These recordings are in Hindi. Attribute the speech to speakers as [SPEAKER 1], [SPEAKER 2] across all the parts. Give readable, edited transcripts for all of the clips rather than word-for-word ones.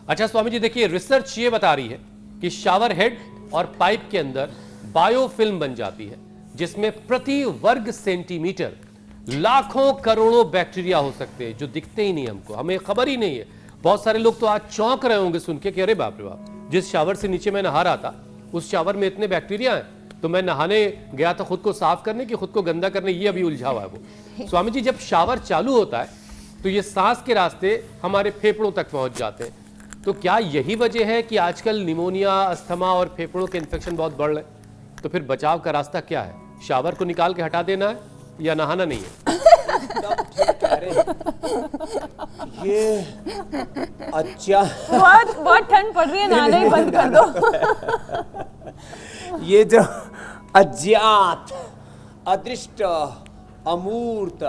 [SPEAKER 1] अच्छा स्वामी जी, देखिए रिसर्च ये बता रही है कि शावर हेड और पाइप के अंदर बायोफिल्म बन जाती है, जिसमें प्रति वर्ग सेंटीमीटर लाखों करोड़ों बैक्टीरिया हो सकते हैं, जो दिखते ही नहीं हमको, हमें खबर ही नहीं है। बहुत सारे लोग तो आज चौंक रहे होंगे सुन के कि अरे बाप रे बाप, जिस शावर से नीचे मैं नहा रहा था उस शावर में इतने बैक्टीरिया हैं, तो मैं नहाने गया था खुद को साफ करने कि खुद को गंदा करने, ये अभी उलझा हुआ है वो। स्वामी जी, जब शावर चालू होता है तो ये सांस के रास्ते हमारे फेफड़ों तक पहुंच जाते हैं, तो क्या यही वजह है कि आजकल निमोनिया, अस्थमा और फेफड़ों के इन्फेक्शन बहुत बढ़ रहे हैं? तो फिर बचाव का रास्ता क्या है? शावर को निकाल के हटा देना है या नहाना नहीं है?
[SPEAKER 2] ये अच्छा,
[SPEAKER 3] बहुत ठंड पड़ रही है, नहाना ही बंद कर दो।
[SPEAKER 2] ये जो अज्ञात, अदृष्ट, अमूर्त,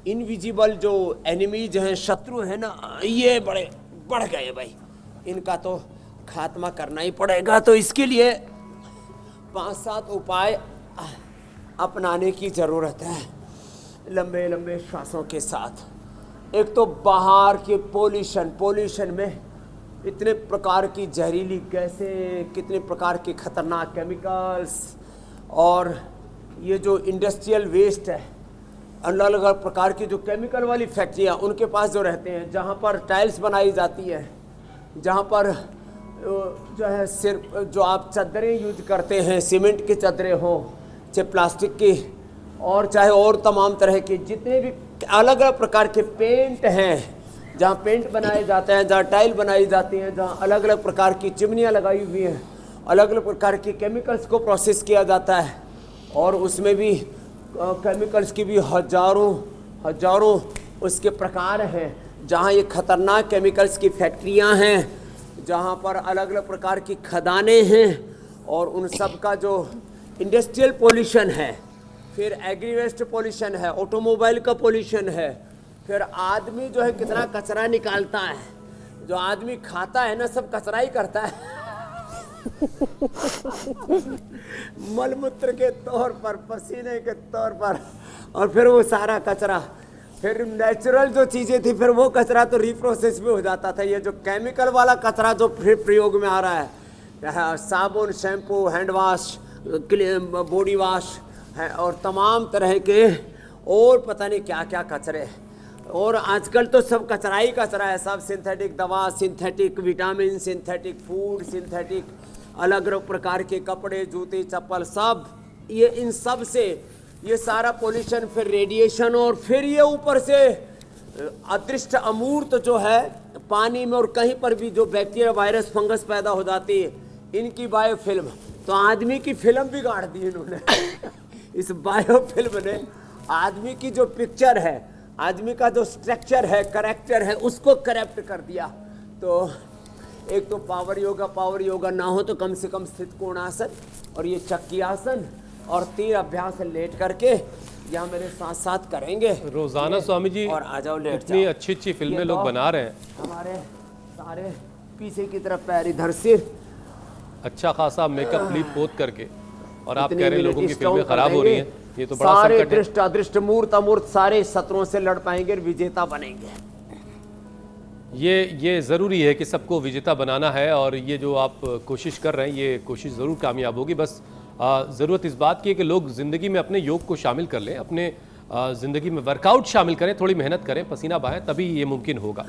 [SPEAKER 2] इनविजिबल जो एनिमीज हैं, शत्रु है ना, ये बड़े बढ़ गए भाई, इनका तो खात्मा करना ही पड़ेगा। तो इसके लिए 5-7 उपाय अपनाने की जरूरत है, लंबे लंबे श्वासों के साथ। एक तो बाहर के पोल्यूशन में इतने प्रकार की जहरीली गैसें, कितने प्रकार के खतरनाक केमिकल्स, और ये जो इंडस्ट्रियल वेस्ट है, अलग अलग प्रकार की जो केमिकल वाली फैक्ट्रियाँ उनके पास जो रहते हैं, जहाँ पर टाइल्स बनाई जाती है, जहाँ पर जो है सिर्फ जो आप चादरें यूज करते हैं, सीमेंट की चादरें हों, चाहे प्लास्टिक की, और चाहे और तमाम तरह के जितने भी अलग अलग प्रकार के पेंट हैं, जहाँ पेंट बनाए जाते हैं, जहाँ टाइल बनाई जाती हैं, जहाँ अलग अलग प्रकार की चिमनियाँ लगाई हुई हैं, अलग अलग प्रकार के केमिकल्स को प्रोसेस किया जाता है, और उसमें भी केमिकल्स की भी हजारों उसके प्रकार हैं। जहाँ ये खतरनाक केमिकल्स की फैक्ट्रियाँ हैं, जहाँ पर अलग अलग प्रकार की खदानें हैं, और उन सब का जो इंडस्ट्रियल पोल्यूशन है, फिर एग्री वेस्ट पोल्यूशन है, ऑटोमोबाइल का पोल्यूशन है, फिर आदमी जो है कितना कचरा निकालता है, जो आदमी खाता है ना सब कचरा ही करता है। मलमूत्र के तौर पर, पसीने के तौर पर, और फिर वो सारा कचरा, फिर नेचुरल जो चीज़ें थी, फिर वो कचरा तो रिप्रोसेस भी हो जाता था। ये जो केमिकल वाला कचरा जो फिर प्रयोग में आ रहा है, साबुन, shampoo, hand wash, body wash है, और तमाम तरह के और पता नहीं क्या क्या कचरे, और आजकल तो सब कचरा ही कचरा है, सब सिंथेटिक दवा, synthetic vitamin, synthetic food, synthetic अलग अलग प्रकार के कपड़े, जूते, चप्पल, सब ये इन सब से ये सारा पोल्यूशन, फिर रेडिएशन, और फिर ये ऊपर से अदृष्ट अमूर्त जो है पानी में और कहीं पर भी जो बैक्टीरिया, वायरस, फंगस पैदा हो जाती है, इनकी बायोफिल्म। तो आदमी की फिल्म बिगाड़ दी इन्होंने। इस बायोफिल्म ने आदमी की जो पिक्चर है, आदमी का जो स्ट्रक्चर है, करैक्टर है, उसको करप्ट कर दिया। तो एक तो पावर योगा ना हो तो कम से कम स्थित कोणासन और ये चक्की आसन और 3 अभ्यास लेट करके यहाँ मेरे साथ साथ करेंगे
[SPEAKER 1] रोजाना। स्वामी जी,
[SPEAKER 2] और आ जाओ, लेट
[SPEAKER 1] इतनी अच्छी फिल्में लोग बना रहे हैं,
[SPEAKER 2] हमारे सारे पीछे की तरफ पैर, इधर सिर,
[SPEAKER 1] अच्छा खासा मेकअप क्लिप पोत करके, और आप
[SPEAKER 2] इतनी
[SPEAKER 1] कह रहे हैं लोगों की फिल्में खराब हो रही हैं, ये तो बड़ा
[SPEAKER 2] सारे
[SPEAKER 1] संकट है।
[SPEAKER 2] दृष्ट अदृष्ट मूर्त अमूर्त सारे शत्रुओं से लड़ पाएंगे और विजेता बनेंगे।
[SPEAKER 1] ये ज़रूरी है कि सबको विजेता बनाना है, और ये जो आप कोशिश कर रहे हैं, ये कोशिश ज़रूर कामयाब होगी। बस ज़रूरत इस बात की है कि लोग ज़िंदगी में अपने योग को शामिल कर लें, अपने ज़िंदगी में वर्कआउट शामिल करें, थोड़ी मेहनत करें, पसीना बहाएं, तभी ये मुमकिन होगा।